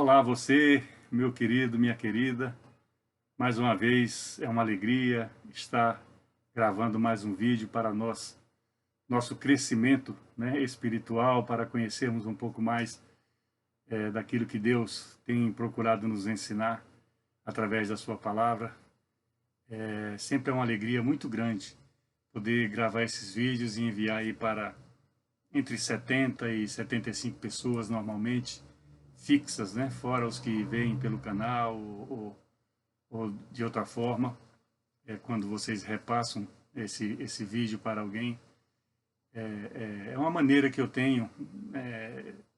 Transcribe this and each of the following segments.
Olá, você, meu querido, minha querida. Mais uma vez é uma alegria estar gravando mais um vídeo para nosso crescimento, né, espiritual, para conhecermos um pouco mais daquilo que Deus tem procurado nos ensinar através da sua palavra. Sempre é uma alegria muito grande poder gravar esses vídeos e enviar aí para entre 70 e 75 pessoas normalmente, fixas, né? Fora os que vêm pelo canal ou de outra forma, quando vocês repassam esse vídeo para alguém. É uma maneira que eu tenho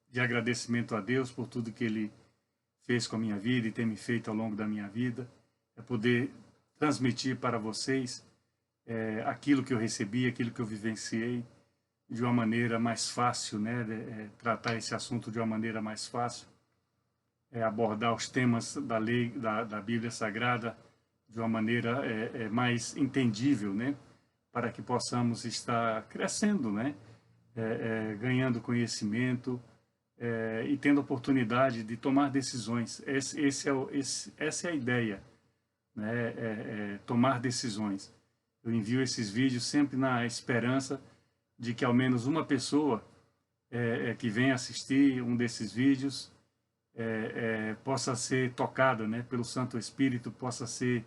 de agradecimento a Deus por tudo que Ele fez com a minha vida e tem me feito ao longo da minha vida, é poder transmitir para vocês aquilo que eu recebi, aquilo que eu vivenciei, de uma maneira mais fácil, né? Tratar esse assunto de uma maneira mais fácil, abordar os temas da lei, da Bíblia Sagrada, de uma maneira mais entendível, né? Para que possamos estar crescendo, né? Ganhando conhecimento e tendo oportunidade de tomar decisões. Essa é a ideia, né? Tomar decisões. Eu envio esses vídeos sempre na esperança de que ao menos uma pessoa que venha assistir um desses vídeos possa ser tocada, né, pelo Santo Espírito, possa ser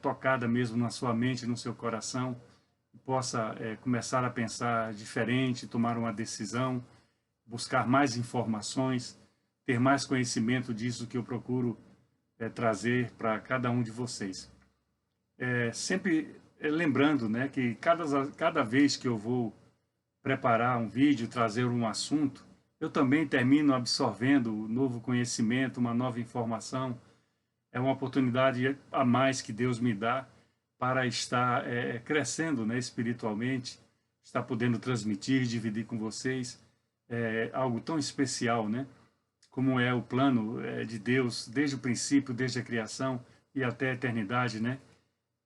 tocada mesmo na sua mente, no seu coração, possa começar a pensar diferente, tomar uma decisão, buscar mais informações, ter mais conhecimento disso que eu procuro trazer para cada um de vocês. Sempre lembrando, né, que cada vez que eu vou preparar um vídeo, trazer um assunto, eu também termino absorvendo um novo conhecimento, uma nova informação. É uma oportunidade a mais que Deus me dá para estar crescendo, né, espiritualmente, estar podendo transmitir, dividir com vocês algo tão especial, né, como é o plano de Deus desde o princípio, desde a criação e até a eternidade, né,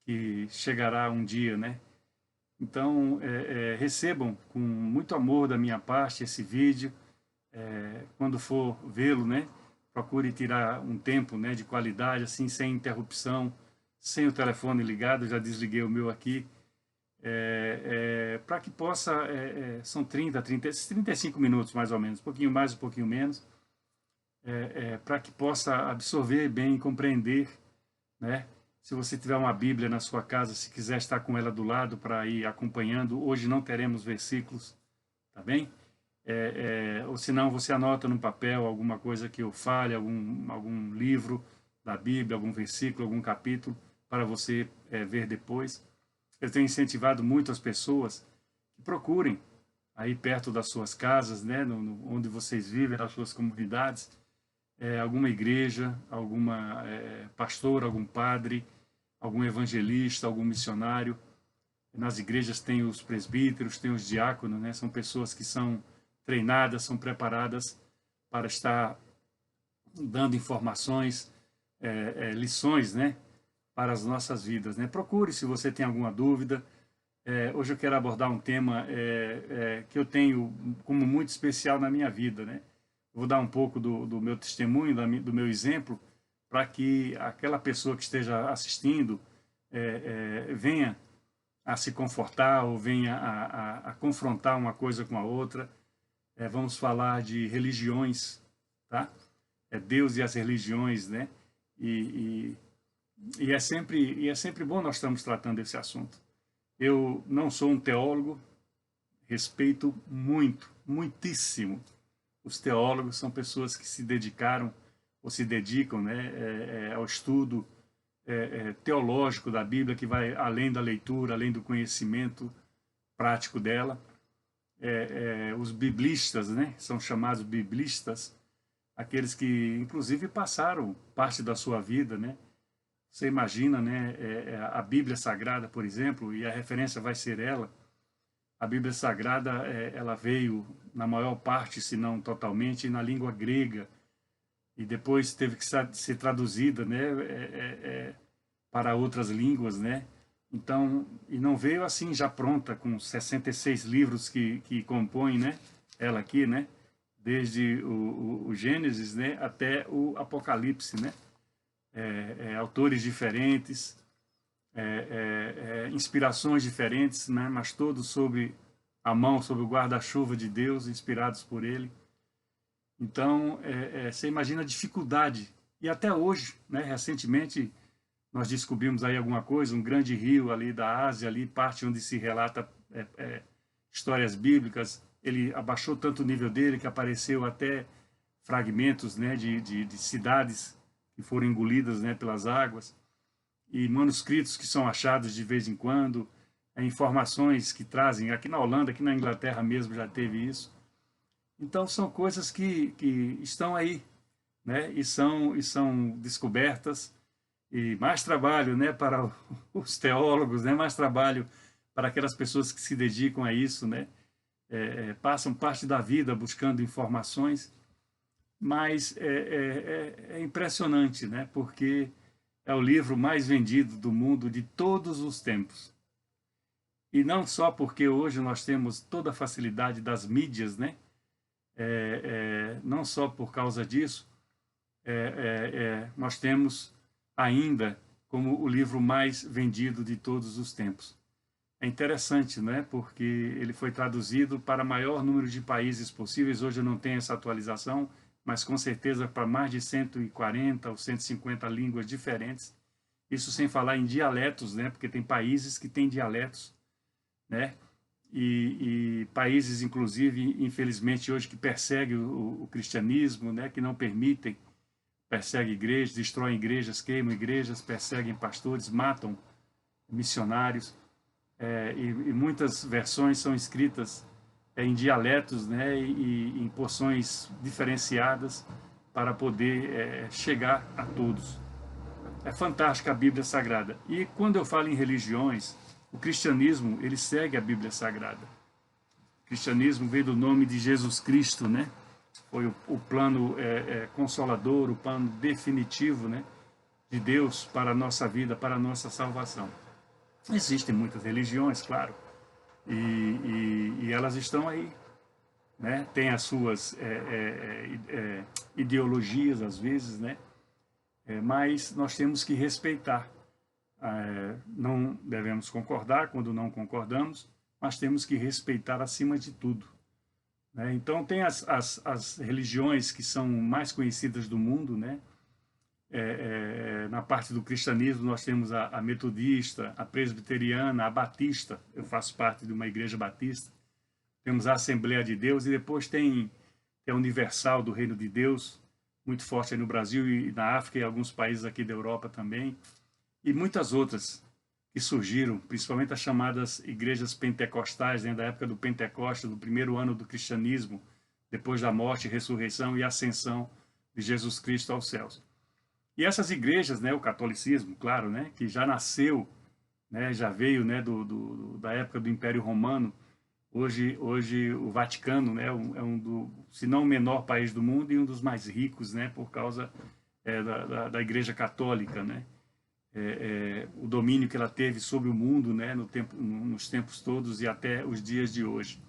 que chegará um dia, né? Então, recebam com muito amor da minha parte esse vídeo. Quando for vê-lo, né? Procure tirar um tempo, né, de qualidade, assim, sem interrupção, sem o telefone ligado. Eu já desliguei o meu aqui. Para que possa, são 35 minutos mais ou menos, um pouquinho mais, um pouquinho menos, para que possa absorver bem, compreender, né? Se você tiver uma Bíblia na sua casa, se quiser estar com ela do lado para ir acompanhando, hoje não teremos versículos, tá bem? Ou se não, você anota no papel alguma coisa que eu fale, algum livro da Bíblia, algum versículo, algum capítulo, para você ver depois. Eu tenho incentivado muito as pessoas que procurem aí perto das suas casas, né, onde vocês vivem, nas suas comunidades, alguma igreja, alguma pastor, algum padre, algum evangelista, algum missionário. Nas igrejas tem os presbíteros, tem os diáconos, né? São pessoas que são treinadas, são preparadas para estar dando informações, lições, né, para as nossas vidas, né? Procure se você tem alguma dúvida. Hoje eu quero abordar um tema que eu tenho como muito especial na minha vida, né? Vou dar um pouco do meu testemunho, do meu exemplo, para que aquela pessoa que esteja assistindo venha a se confortar ou venha a confrontar uma coisa com a outra. Vamos falar de religiões, tá? Deus e as religiões, né? E é sempre bom nós estamos tratando desse assunto. Eu não sou um teólogo, respeito muito, muitíssimo. Os teólogos são pessoas que se dedicaram ou se dedicam, né, ao estudo teológico da Bíblia, que vai além da leitura, além do conhecimento prático dela. Os biblistas, né, são chamados biblistas, aqueles que inclusive passaram parte da sua vida, né? Você imagina, né, a Bíblia Sagrada, por exemplo, e a referência vai ser ela. A Bíblia Sagrada, ela veio na maior parte, se não totalmente, na língua grega, e depois teve que ser traduzida, né, para outras línguas, né? Então, e não veio assim já pronta, com 66 livros que compõem, né, ela aqui, né, desde o Gênesis, né, até o Apocalipse, né? Autores diferentes, inspirações diferentes, né, mas todos sob a mão, sob o guarda-chuva de Deus, inspirados por Ele. Então, você imagina a dificuldade. E até hoje, né, recentemente, nós descobrimos aí alguma coisa, um grande rio ali da Ásia, ali, parte onde se relata histórias bíblicas. Ele abaixou tanto o nível dele que apareceu até fragmentos, né, de cidades que foram engolidas, né, pelas águas, e manuscritos que são achados de vez em quando, informações que trazem, aqui na Holanda, aqui na Inglaterra mesmo já teve isso. Então são coisas que estão aí, né, e são descobertas, e mais trabalho, né, para os teólogos, né, mais trabalho para aquelas pessoas que se dedicam a isso, né, passam parte da vida buscando informações, mas é impressionante, né, porque é o livro mais vendido do mundo de todos os tempos. E não só porque hoje nós temos toda a facilidade das mídias, né, não só por causa disso, nós temos ainda como o livro mais vendido de todos os tempos. É interessante, né? Porque ele foi traduzido para o maior número de países possíveis. Hoje eu não tenho essa atualização, mas com certeza para mais de 140 ou 150 línguas diferentes. Isso sem falar em dialetos, né? Porque tem países que têm dialetos, né? E países, inclusive, infelizmente, hoje que perseguem o cristianismo, né? Que não permitem, perseguem igrejas, destroem igrejas, queimam igrejas, perseguem pastores, matam missionários. E muitas versões são escritas em dialetos, né, e em porções diferenciadas para poder chegar a todos. É fantástica a Bíblia Sagrada. E quando eu falo em religiões, o cristianismo, ele segue a Bíblia Sagrada. O cristianismo veio do nome de Jesus Cristo, né? Foi o plano consolador, o plano definitivo, né, de Deus para a nossa vida, para a nossa salvação. Existem muitas religiões, claro, e elas estão aí, né? Tem as suas ideologias, às vezes, né? Mas nós temos que respeitar. Não devemos concordar quando não concordamos, mas temos que respeitar acima de tudo, né? Então, tem as religiões que são mais conhecidas do mundo, né? Na parte do cristianismo nós temos a metodista, a presbiteriana, a batista. Eu faço parte de uma igreja batista. Temos a Assembleia de Deus e depois tem a Universal do Reino de Deus, muito forte aí no Brasil e na África e alguns países aqui da Europa também. E muitas outras que surgiram, principalmente as chamadas igrejas pentecostais, né, da época do Pentecostes, do primeiro ano do cristianismo, depois da morte, ressurreição e ascensão de Jesus Cristo aos céus. E essas igrejas, né, o catolicismo, claro, né, que já nasceu, né, já veio, né, da época do Império Romano. Hoje o Vaticano, né, se não o menor país do mundo e um dos mais ricos, né, por causa da Igreja Católica, né, o domínio que ela teve sobre o mundo, né, nos tempos todos e até os dias de hoje.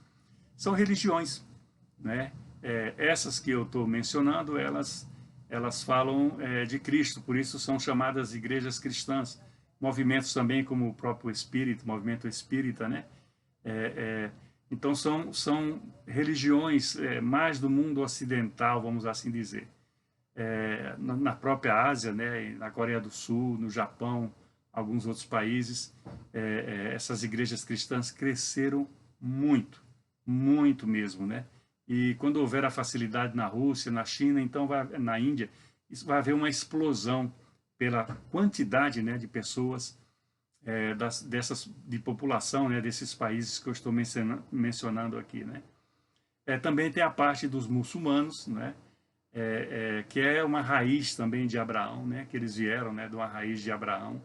São religiões, né, essas que eu estou mencionando, elas falam de Cristo, por isso são chamadas igrejas cristãs. Movimentos também como o próprio Espírito, movimento espírita, né? Então são religiões mais do mundo ocidental, vamos assim dizer. Na própria Ásia, né? Na Coreia do Sul, no Japão, alguns outros países, essas igrejas cristãs cresceram muito, muito mesmo, né? E quando houver a facilidade na Rússia, na China, então na Índia, isso vai haver uma explosão pela quantidade, né, de pessoas, de população, né, desses países que eu estou mencionando aqui, né. Também tem a parte dos muçulmanos, né, que é uma raiz também de Abraão, né, que eles vieram, né, de uma raiz de Abraão.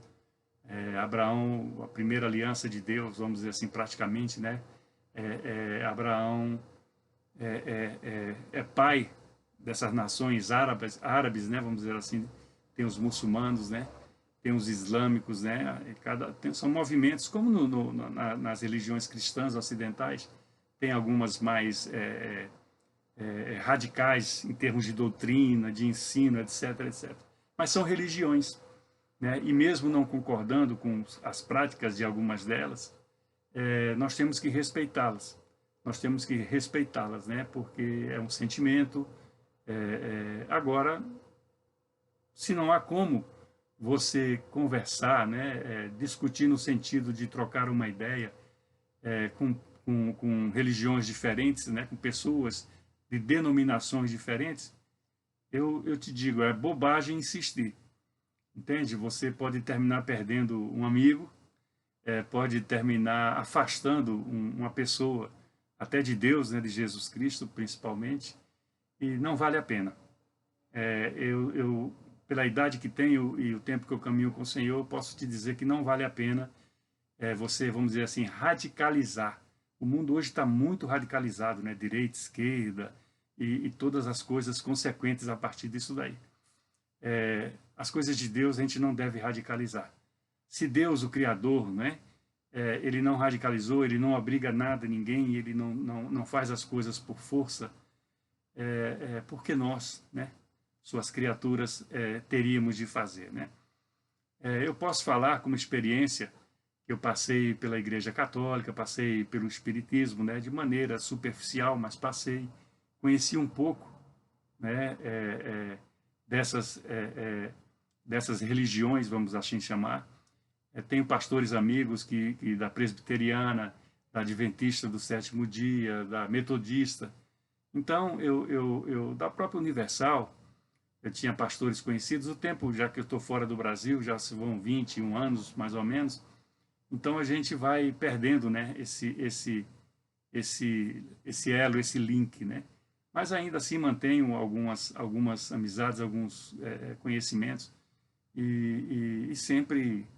Abraão, a primeira aliança de Deus, vamos dizer assim, praticamente, né, Abraão pai dessas nações árabes, né, vamos dizer assim. Tem os muçulmanos, né, tem os islâmicos, né, são movimentos como nas religiões cristãs ocidentais. Tem algumas mais radicais em termos de doutrina, de ensino, etc, etc. Mas são religiões, né? E mesmo não concordando com as práticas de algumas delas, nós temos que respeitá-las. Nós temos que respeitá-las, né? Porque é um sentimento. Agora, se não há como você conversar, né? Discutir no sentido de trocar uma ideia com religiões diferentes, né? Com pessoas de denominações diferentes, eu te digo, é bobagem insistir. Entende? Você pode terminar perdendo um amigo, pode terminar afastando uma pessoa, até de Deus, né, de Jesus Cristo, principalmente, e não vale a pena. Pela idade que tenho e o tempo que eu caminho com o Senhor, eu posso te dizer que não vale a pena você, vamos dizer assim, radicalizar. O mundo hoje está muito radicalizado, né? Direita, esquerda, e todas as coisas consequentes a partir disso daí. As coisas de Deus a gente não deve radicalizar. Se Deus, o Criador, né, ele não radicalizou, ele não obriga nada a ninguém, ele não faz as coisas por força, por que nós, né, suas criaturas, teríamos de fazer, né? Eu posso falar como experiência, eu passei pela Igreja Católica, passei pelo Espiritismo, né, de maneira superficial, mas passei, conheci um pouco, né, dessas religiões, vamos assim chamar. Tenho pastores amigos que da presbiteriana, da adventista do sétimo dia, da metodista. Então, da própria Universal, eu tinha pastores conhecidos. O tempo, já que eu estou fora do Brasil, já se vão 21 anos, mais ou menos. Então, a gente vai perdendo, né, esse elo, esse link, né? Mas ainda assim mantenho algumas amizades, alguns conhecimentos e sempre,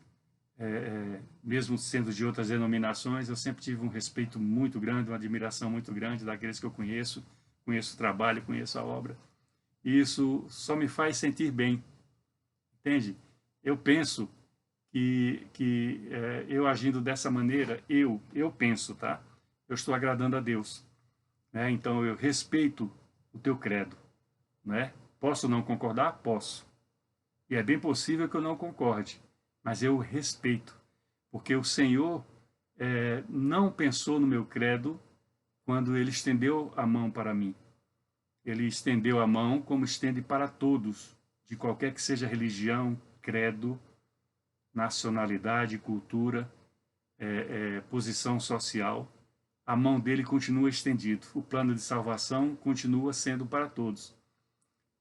mesmo sendo de outras denominações, eu sempre tive um respeito muito grande, uma admiração muito grande daqueles que eu conheço o trabalho, conheço a obra. E isso só me faz sentir bem, entende? Eu penso que eu agindo dessa maneira, eu penso, tá? Eu estou agradando a Deus, né? Então eu respeito o teu credo, né? Posso não concordar? Posso. E é bem possível que eu não concorde, mas eu respeito, porque o Senhor não pensou no meu credo quando Ele estendeu a mão para mim. Ele estendeu a mão como estende para todos, de qualquer que seja religião, credo, nacionalidade, cultura, posição social. A mão dele continua estendida. O plano de salvação continua sendo para todos.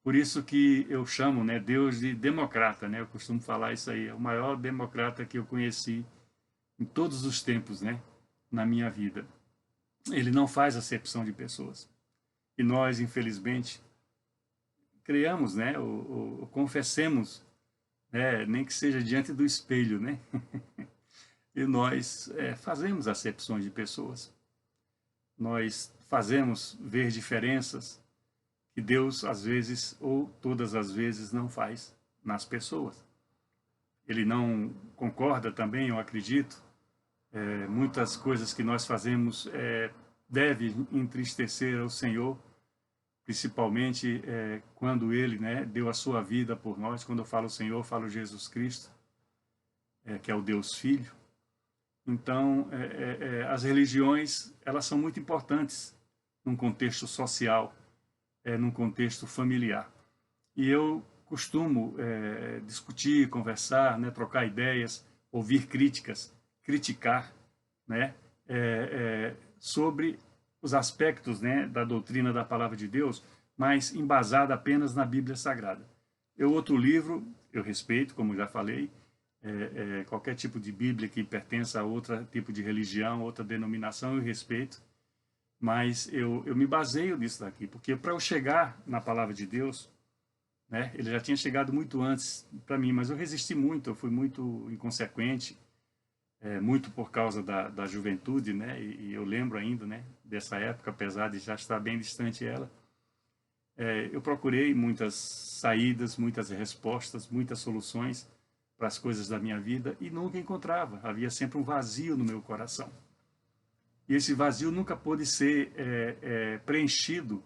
Por isso que eu chamo, né, Deus de democrata, né? Eu costumo falar isso aí, é o maior democrata que eu conheci em todos os tempos, né, na minha vida. Ele não faz acepção de pessoas. E nós, infelizmente, criamos, né, ou confessemos, né, nem que seja diante do espelho, né? E nós fazemos acepções de pessoas. Nós fazemos ver diferenças que Deus, às vezes, ou todas as vezes, não faz nas pessoas. Ele não concorda também, eu acredito. Muitas coisas que nós fazemos devem entristecer ao Senhor, principalmente quando Ele, né, deu a sua vida por nós. Quando eu falo Senhor, eu falo Jesus Cristo, que é o Deus Filho. Então, as religiões, elas são muito importantes num contexto social, num contexto familiar. E eu costumo discutir, conversar, né, trocar ideias, ouvir críticas, criticar, né, sobre os aspectos, né, da doutrina da Palavra de Deus, mas embasada apenas na Bíblia Sagrada. Outro livro, eu respeito, como já falei, qualquer tipo de Bíblia que pertença a outro tipo de religião, outra denominação, eu respeito. Mas eu me baseio nisso daqui, porque para eu chegar na Palavra de Deus, né, ele já tinha chegado muito antes para mim, mas eu resisti muito, eu fui muito inconsequente, muito por causa da juventude, né, e eu lembro ainda, né, dessa época, apesar de já estar bem distante ela. Eu procurei muitas saídas, muitas respostas, muitas soluções para as coisas da minha vida e nunca encontrava, havia sempre um vazio no meu coração. E esse vazio nunca pôde ser preenchido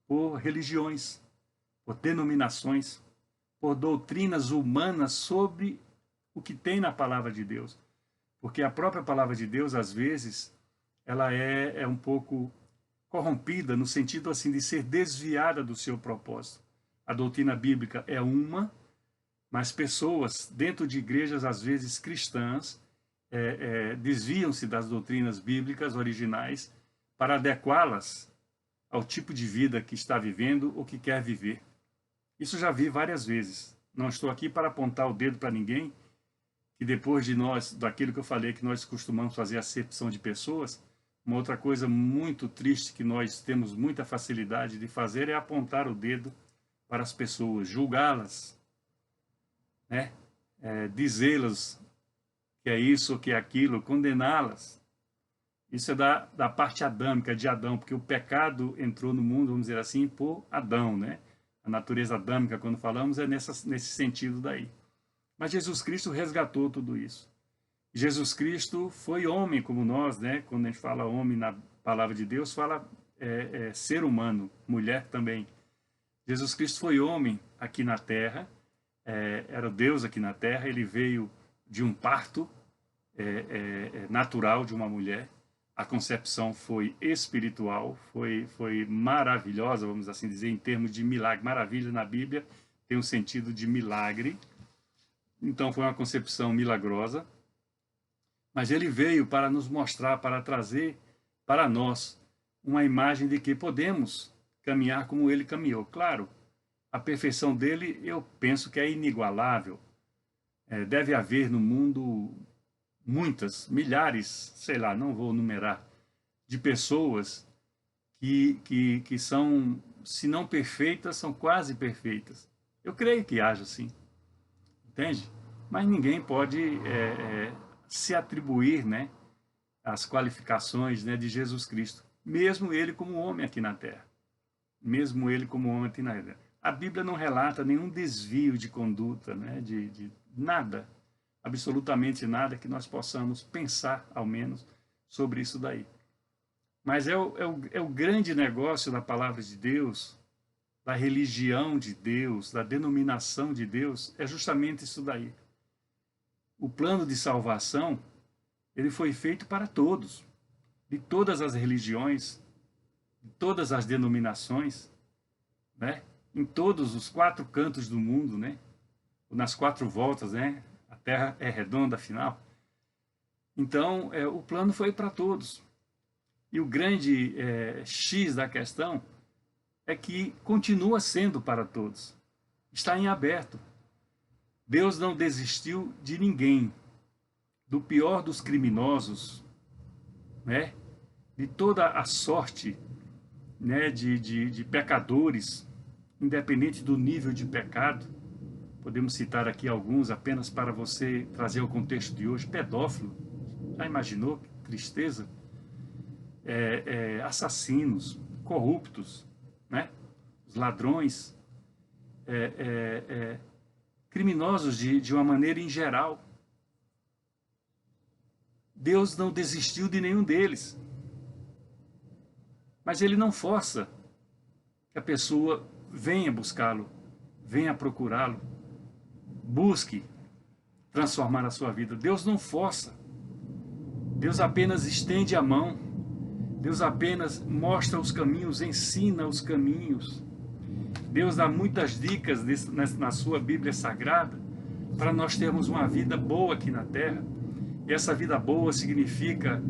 por religiões, por denominações, por doutrinas humanas sobre o que tem na palavra de Deus. Porque a própria palavra de Deus, às vezes, ela é um pouco corrompida no sentido assim de ser desviada do seu propósito. A doutrina bíblica é uma, mas pessoas dentro de igrejas, às vezes cristãs, desviam-se das doutrinas bíblicas originais para adequá-las ao tipo de vida que está vivendo ou que quer viver. Isso já vi várias vezes. Não estou aqui para apontar o dedo para ninguém, que depois de nós, daquilo que eu falei, que nós costumamos fazer acepção de pessoas, uma outra coisa muito triste que nós temos muita facilidade de fazer é apontar o dedo para as pessoas, julgá-las, né? Dizê-las que é isso ou que é aquilo, condená-las. Isso é da parte adâmica, de Adão, porque o pecado entrou no mundo, vamos dizer assim, por Adão, né? A natureza adâmica, quando falamos, é nesse sentido daí. Mas Jesus Cristo resgatou tudo isso. Jesus Cristo foi homem como nós, né? Quando a gente fala homem na palavra de Deus, fala ser humano, mulher também. Jesus Cristo foi homem aqui na terra, era Deus aqui na terra, ele veio de um parto natural de uma mulher. A concepção foi espiritual, foi maravilhosa, vamos assim dizer, em termos de milagre. Maravilha na Bíblia tem um sentido de milagre. Então foi uma concepção milagrosa. Mas ele veio para nos mostrar, para trazer para nós uma imagem de que podemos caminhar como ele caminhou. Claro, a perfeição dele eu penso que é inigualável. Deve haver no mundo muitas, milhares, sei lá, não vou numerar, de pessoas que são, se não perfeitas, são quase perfeitas. Eu creio que haja assim, entende? Mas ninguém pode se atribuir, né, as qualificações, né, de Jesus Cristo, mesmo ele como homem aqui na Terra. Mesmo ele como homem aqui na Terra. A Bíblia não relata nenhum desvio de conduta, né, de nada, absolutamente nada que nós possamos pensar, ao menos, sobre isso daí. Mas é o grande negócio da palavra de Deus, da religião de Deus, da denominação de Deus, é justamente isso daí. O plano de salvação, ele foi feito para todos, de todas as religiões, de todas as denominações, né? Em todos os 4 cantos do mundo, né? Nas 4 voltas, né? A Terra é redonda, afinal. Então, o plano foi para todos. E o grande X da questão é que continua sendo para todos. Está em aberto. Deus não desistiu de ninguém, do pior dos criminosos, né? De toda a sorte, né? de pecadores, independente do nível de pecado. Podemos citar aqui alguns apenas para você trazer o contexto de hoje. Pedófilo, já imaginou? Que tristeza. Assassinos, corruptos, né? Os ladrões, criminosos de uma maneira em geral. Deus não desistiu de nenhum deles. Mas ele não força que a pessoa venha buscá-lo, venha procurá-lo, busque transformar a sua vida. Deus não força. Deus apenas estende a mão. Deus apenas mostra os caminhos, ensina os caminhos. Deus dá muitas dicas na sua Bíblia Sagrada para nós termos uma vida boa aqui na Terra. E essa vida boa significa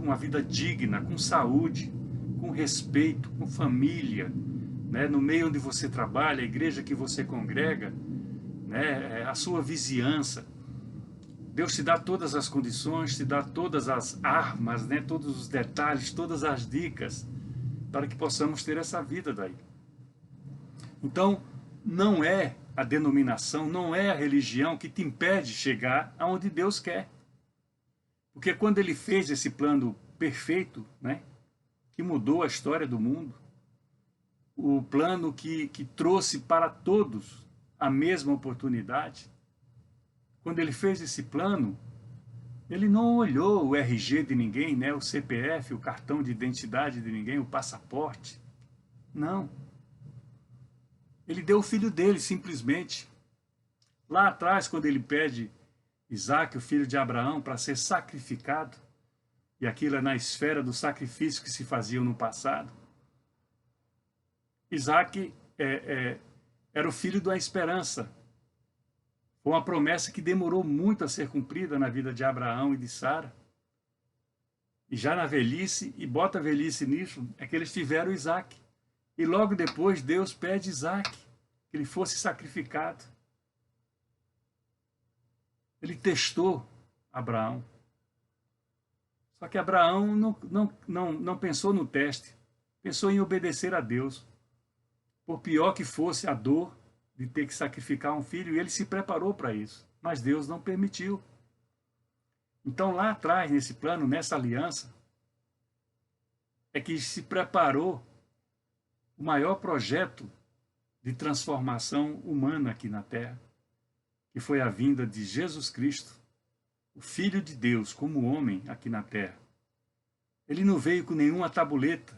uma vida digna, com saúde, com respeito, com família, né? No meio onde você trabalha, a igreja que você congrega, né? A sua vizinhança. Deus te dá todas as condições, te dá todas as armas, né? Todos os detalhes, todas as dicas para que possamos ter essa vida daí. Então, não é a denominação, não é a religião que te impede de chegar aonde Deus quer. Porque quando ele fez esse plano perfeito, né, que mudou a história do mundo, o plano que trouxe para todos a mesma oportunidade, quando ele fez esse plano, ele não olhou o RG de ninguém, né, o CPF, o cartão de identidade de ninguém, o passaporte. Não. Ele deu o filho dele, simplesmente. Lá atrás, quando ele pede Isaque, o filho de Abraão, para ser sacrificado, e aquilo é na esfera do sacrifício que se fazia no passado, Isaque era o filho da esperança. Foi uma promessa que demorou muito a ser cumprida na vida de Abraão e de Sara. E já na velhice, e bota a velhice nisso, é que eles tiveram Isaque. E logo depois Deus pede Isaque, que ele fosse sacrificado. Ele testou Abraão. Só que Abraão não pensou no teste, pensou em obedecer a Deus. Por pior que fosse a dor de ter que sacrificar um filho, e ele se preparou para isso, mas Deus não permitiu. Então lá atrás, nesse plano, nessa aliança, é que se preparou o maior projeto de transformação humana aqui na Terra, que foi a vinda de Jesus Cristo, o Filho de Deus, como homem aqui na Terra. Ele não veio com nenhuma tabuleta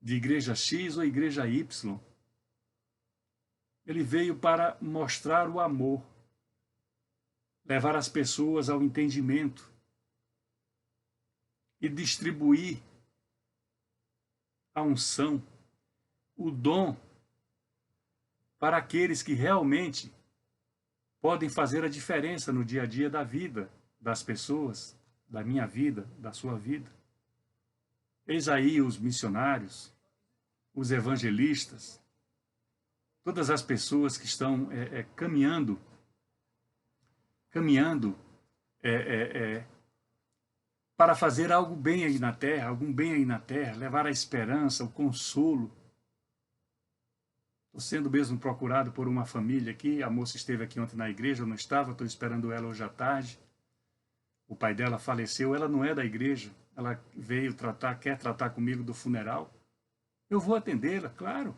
de igreja X ou igreja Y. Ele veio para mostrar o amor, levar as pessoas ao entendimento e distribuir a unção, o dom para aqueles que realmente podem fazer a diferença no dia a dia da vida das pessoas, da minha vida, da sua vida. Eis aí os missionários, os evangelistas, todas as pessoas que estão caminhando para fazer algo bem aí na terra, algum bem aí na terra, levar a esperança, o consolo. Estou sendo mesmo procurado por uma família aqui, a moça esteve aqui ontem na igreja, eu não estava, estou esperando ela hoje à tarde. O pai dela faleceu, ela não é da igreja, ela veio quer tratar comigo do funeral. Eu vou atendê-la, claro.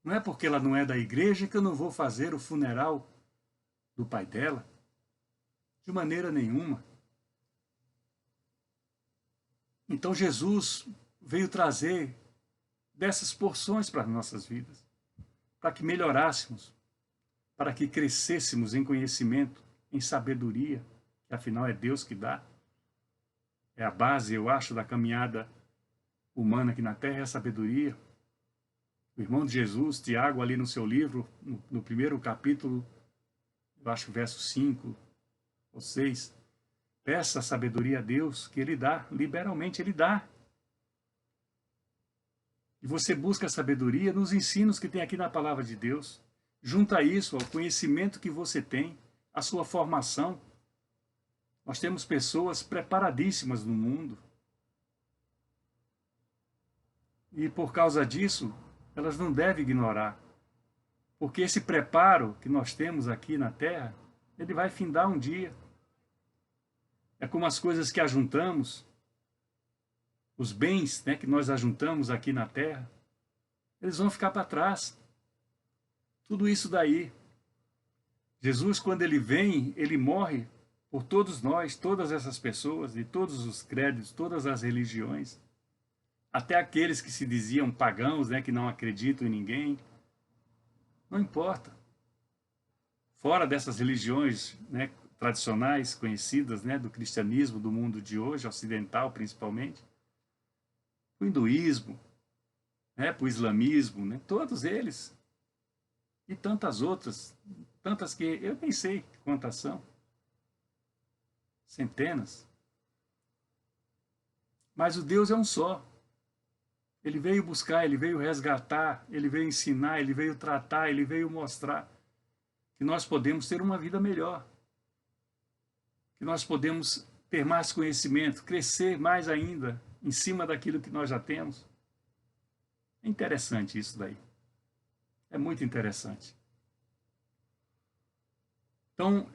Não é porque ela não é da igreja que eu não vou fazer o funeral do pai dela. De maneira nenhuma. Então Jesus veio trazer dessas porções para as nossas vidas, para que melhorássemos, para que crescêssemos em conhecimento, em sabedoria, que afinal é Deus que dá. É a base, eu acho, da caminhada humana aqui na Terra, é a sabedoria. O irmão de Jesus, Tiago, ali no seu livro, no primeiro capítulo, eu acho verso 5 ou 6, peça a sabedoria a Deus, que Ele dá, liberalmente Ele dá. E você busca a sabedoria nos ensinos que tem aqui na Palavra de Deus. Junta isso ao conhecimento que você tem, à sua formação. Nós temos pessoas preparadíssimas no mundo. E por causa disso, elas não devem ignorar. Porque esse preparo que nós temos aqui na Terra, ele vai findar um dia. É como as coisas que ajuntamos, os bens, né, que nós ajuntamos aqui na Terra, eles vão ficar para trás. Tudo isso daí. Jesus, quando ele vem, ele morre por todos nós, todas essas pessoas, de todos os credos, todas as religiões, até aqueles que se diziam pagãos, né, que não acreditam em ninguém. Não importa. Fora dessas religiões, né, tradicionais, conhecidas, né, do cristianismo, do mundo de hoje, ocidental principalmente, o hinduísmo, né, o islamismo, né, todos eles, e tantas outras, tantas que eu nem sei quantas são, centenas. Mas o Deus é um só. Ele veio buscar, ele veio resgatar, ele veio ensinar, ele veio tratar, ele veio mostrar que nós podemos ter uma vida melhor, que nós podemos ter mais conhecimento, crescer mais ainda em cima daquilo que nós já temos. É interessante isso daí. É muito interessante. Então,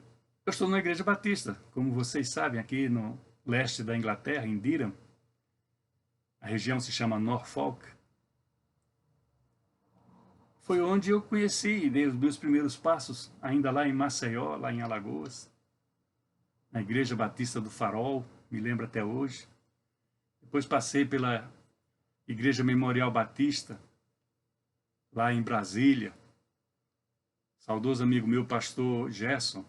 eu estou na Igreja Batista, como vocês sabem, aqui no leste da Inglaterra, em Durham. A região se chama Norfolk. Foi onde eu conheci e dei os meus primeiros passos, ainda lá em Maceió, lá em Alagoas, na Igreja Batista do Farol, me lembro até hoje. Depois passei pela Igreja Memorial Batista, lá em Brasília. Saudoso amigo meu, pastor Gerson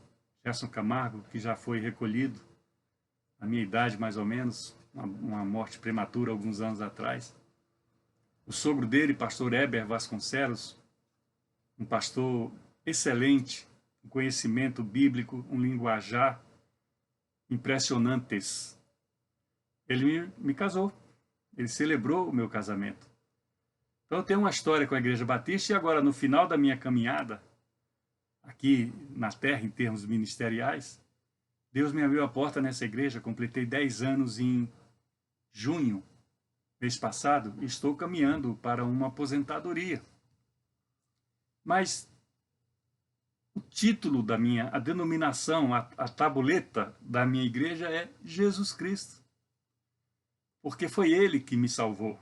Camargo, que já foi recolhido, a minha idade mais ou menos, uma morte prematura alguns anos atrás. O sogro dele, pastor Heber Vasconcelos, um pastor excelente, um conhecimento bíblico, um linguajar impressionantes. Ele me casou, ele celebrou o meu casamento. Então eu tenho uma história com a Igreja Batista e agora no final da minha caminhada, aqui na terra em termos ministeriais, Deus me abriu a porta nessa igreja, completei 10 anos em junho, mês passado, e estou caminhando para uma aposentadoria. Mas o título da a denominação, a tabuleta da minha igreja é Jesus Cristo. Porque foi Ele que me salvou.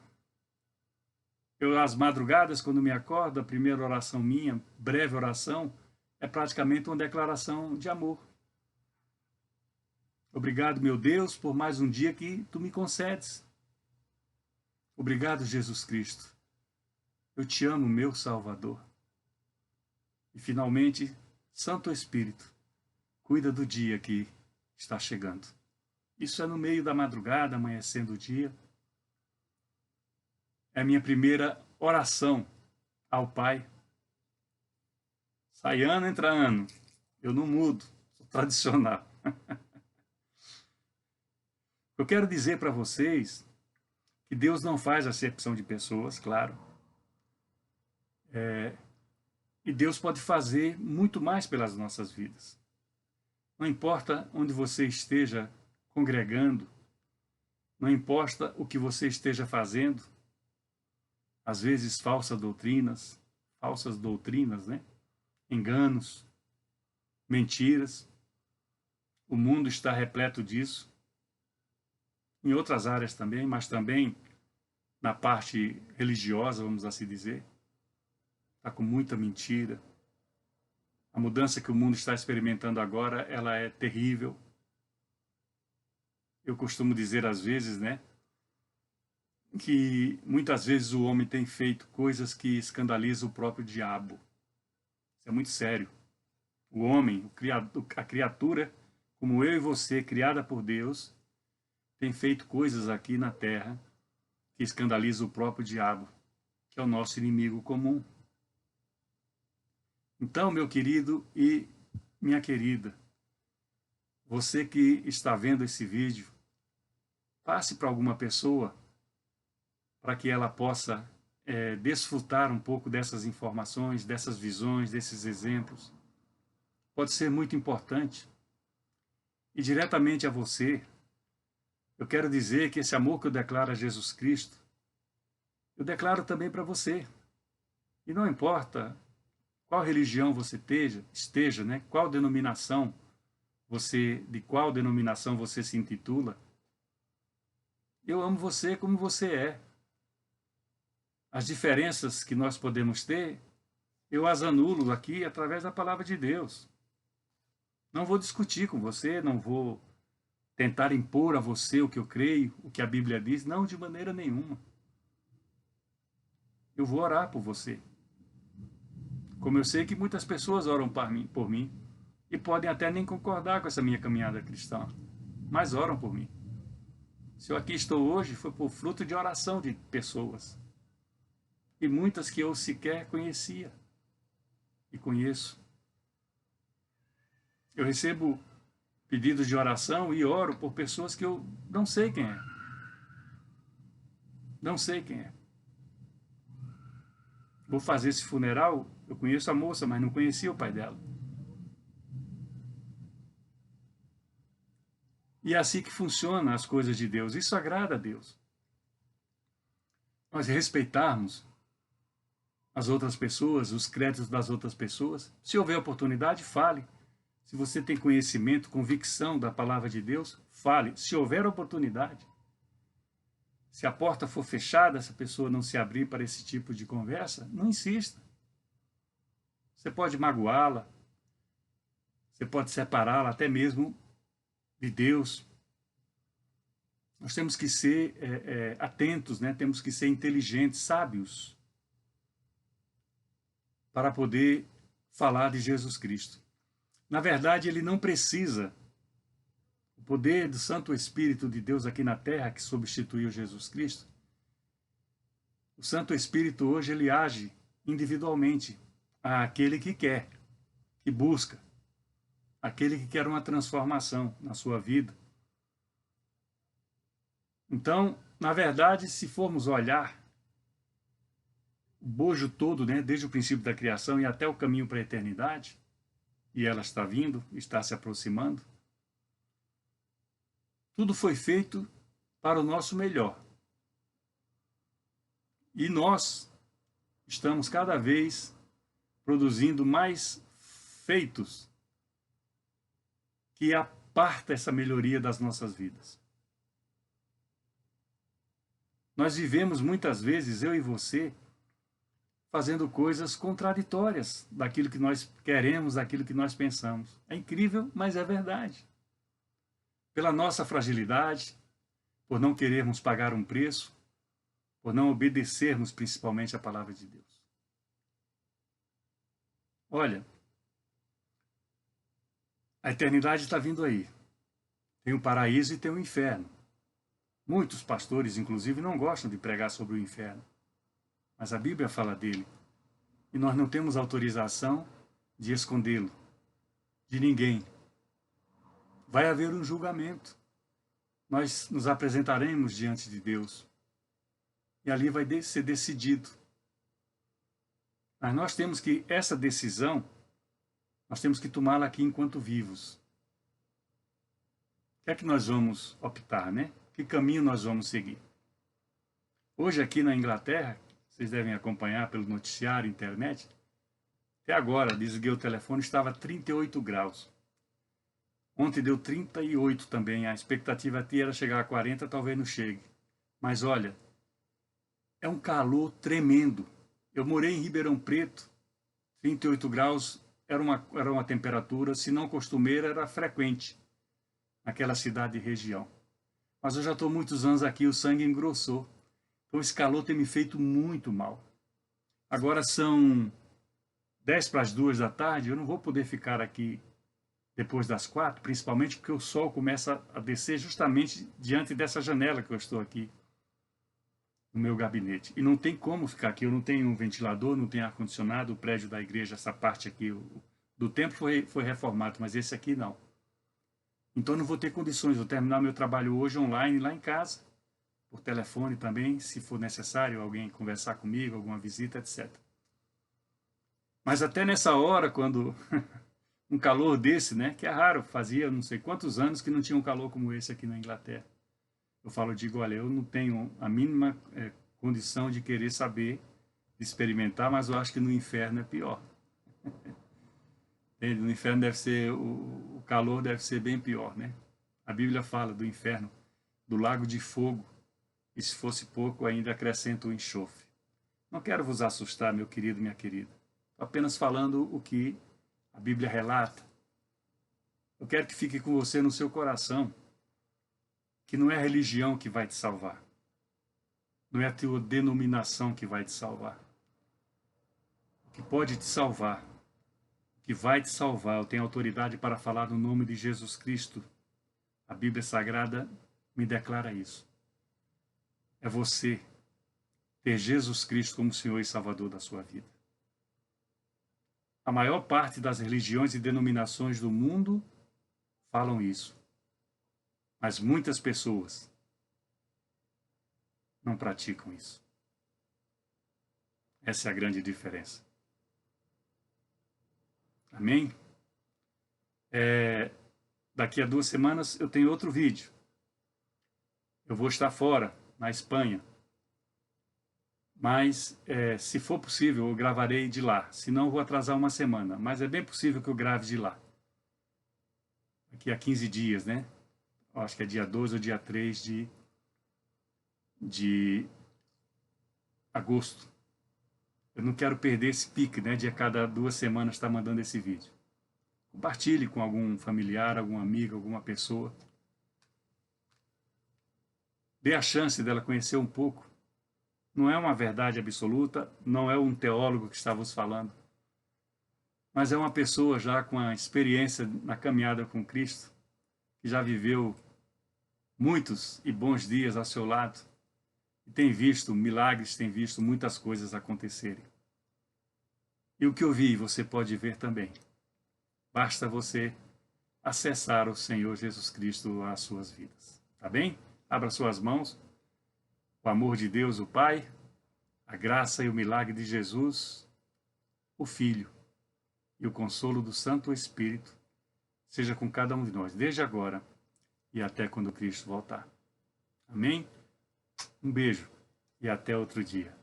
Eu, às madrugadas, quando me acordo, a primeira oração minha, breve oração, é praticamente uma declaração de amor. Obrigado, meu Deus, por mais um dia que Tu me concedes. Obrigado, Jesus Cristo. Eu te amo, meu Salvador. E, finalmente, Santo Espírito, cuida do dia que está chegando. Isso é no meio da madrugada, amanhecendo o dia. É a minha primeira oração ao Pai. Sai ano, entra ano. Eu não mudo, sou tradicional. Eu quero dizer para vocês que Deus não faz acepção de pessoas, claro. E Deus pode fazer muito mais pelas nossas vidas. Não importa onde você esteja congregando, não importa o que você esteja fazendo, às vezes falsas doutrinas, né? Enganos, mentiras. O mundo está repleto disso. Em outras áreas também, mas também na parte religiosa, vamos assim dizer. Está com muita mentira. A mudança que o mundo está experimentando agora, ela é terrível. Eu costumo dizer às vezes, né, que muitas vezes o homem tem feito coisas que escandalizam o próprio diabo. Isso é muito sério. O homem, a criatura, como eu e você, criada por Deus, tem feito coisas aqui na terra que escandalizam o próprio diabo, que é o nosso inimigo comum. Então, meu querido e minha querida, você que está vendo esse vídeo, passe para alguma pessoa para que ela possa desfrutar um pouco dessas informações, dessas visões, desses exemplos. Pode ser muito importante. E diretamente a você, eu quero dizer que esse amor que eu declaro a Jesus Cristo, eu declaro também para você. E não importa qual religião você esteja, né? De qual denominação você se intitula, eu amo você como você é. As diferenças que nós podemos ter, eu as anulo aqui através da palavra de Deus. Não vou discutir com você, não vou tentar impor a você o que eu creio, o que a Bíblia diz, não, de maneira nenhuma. Eu vou orar por você. Como eu sei que muitas pessoas oram por mim e podem até nem concordar com essa minha caminhada cristã, mas oram por mim. Se eu aqui estou hoje, foi por fruto de oração de pessoas. E muitas que eu sequer conhecia e conheço. Eu recebo pedidos de oração e oro por pessoas que eu não sei quem é. Não sei quem é. Vou fazer esse funeral, eu conheço a moça, mas não conhecia o pai dela. E é assim que funcionam as coisas de Deus. Isso agrada a Deus. Nós respeitarmos as outras pessoas, os créditos das outras pessoas. Se houver oportunidade, fale. Se você tem conhecimento, convicção da palavra de Deus, fale. Se houver oportunidade. Se a porta for fechada, se a pessoa não se abrir para esse tipo de conversa, não insista. Você pode magoá-la, você pode separá-la até mesmo de Deus. Nós temos que ser atentos, né? Temos que ser inteligentes, sábios, para poder falar de Jesus Cristo. Na verdade, ele não precisa. O poder do Santo Espírito de Deus aqui na terra, que substituiu Jesus Cristo, o Santo Espírito hoje ele age individualmente àquele que quer, que busca, aquele que quer uma transformação na sua vida. Então, na verdade, se formos olhar o bojo todo, né, desde o princípio da criação e até o caminho para a eternidade, e ela está vindo, está se aproximando, tudo foi feito para o nosso melhor. E nós estamos cada vez produzindo mais feitos que aparta essa melhoria das nossas vidas. Nós vivemos muitas vezes, eu e você, fazendo coisas contraditórias daquilo que nós queremos, daquilo que nós pensamos. É incrível, mas é verdade. Pela nossa fragilidade, por não querermos pagar um preço, por não obedecermos principalmente a palavra de Deus. Olha, a eternidade está vindo aí. Tem o paraíso e tem o inferno. Muitos pastores, inclusive, não gostam de pregar sobre o inferno. Mas a Bíblia fala dele. E nós não temos autorização de escondê-lo de ninguém. Vai haver um julgamento. Nós nos apresentaremos diante de Deus. E ali vai ser decidido. Mas nós temos que, essa decisão, nós temos que tomá-la aqui enquanto vivos. O que é que nós vamos optar, né? Que caminho nós vamos seguir? Hoje aqui na Inglaterra, vocês devem acompanhar pelo noticiário, internet, até agora, desliguei o telefone, estava 38 graus. Ontem deu 38 também, a expectativa aqui era chegar a 40, talvez não chegue. Mas olha, é um calor tremendo. Eu morei em Ribeirão Preto, 38 graus era uma temperatura, se não costumeira, era frequente naquela cidade e região. Mas eu já estou muitos anos aqui, o sangue engrossou. Então esse calor tem me feito muito mal. Agora são 10 para as 2 da tarde, eu não vou poder ficar aqui depois das 4, principalmente porque o sol começa a descer justamente diante dessa janela que eu estou aqui no meu gabinete. E não tem como ficar aqui, eu não tenho um ventilador, não tenho ar-condicionado, o prédio da igreja, essa parte aqui do templo foi reformado, mas esse aqui não. Então eu não vou ter condições, vou terminar meu trabalho hoje online, lá em casa, por telefone também, se for necessário alguém conversar comigo, alguma visita, etc. Mas até nessa hora, quando um calor desse, né, que é raro, fazia não sei quantos anos que não tinha um calor como esse aqui na Inglaterra. Eu digo, olha, eu não tenho a mínima condição de querer saber, de experimentar, mas eu acho que no inferno é pior. No inferno deve ser, o calor deve ser bem pior, né? A Bíblia fala do inferno, do lago de fogo, e se fosse pouco, ainda acrescenta o enxofre. Não quero vos assustar, meu querido, minha querida. Estou apenas falando o que a Bíblia relata. Eu quero que fique com você no seu coração, que não é a religião que vai te salvar. Não é a tua denominação que vai te salvar. O que pode te salvar, que vai te salvar, eu tenho autoridade para falar no nome de Jesus Cristo. A Bíblia Sagrada me declara isso. É você ter Jesus Cristo como Senhor e Salvador da sua vida. A maior parte das religiões e denominações do mundo falam isso. Mas muitas pessoas não praticam isso. Essa é a grande diferença. Amém? Daqui a 2 semanas eu tenho outro vídeo. Eu vou estar fora, na Espanha. Mas, se for possível, eu gravarei de lá. Se não, eu vou atrasar uma semana. Mas é bem possível que eu grave de lá. Daqui a 15 dias, né? Eu acho que é dia 12 ou dia 3 de agosto. Eu não quero perder esse pique, né? De a cada 2 semanas estar mandando esse vídeo. Compartilhe com algum familiar, algum amigo, alguma pessoa. Dê a chance dela conhecer um pouco. Não é uma verdade absoluta, não é um teólogo que está vos falando, mas é uma pessoa já com a experiência na caminhada com Cristo, que já viveu muitos e bons dias ao seu lado, e tem visto milagres, tem visto muitas coisas acontecerem. E o que eu vi, você pode ver também. Basta você acessar o Senhor Jesus Cristo às suas vidas. Tá bem? Abra suas mãos. O amor de Deus, o Pai, a graça e o milagre de Jesus, o Filho, e o consolo do Santo Espírito, seja com cada um de nós, desde agora e até quando Cristo voltar. Amém? Um beijo e até outro dia.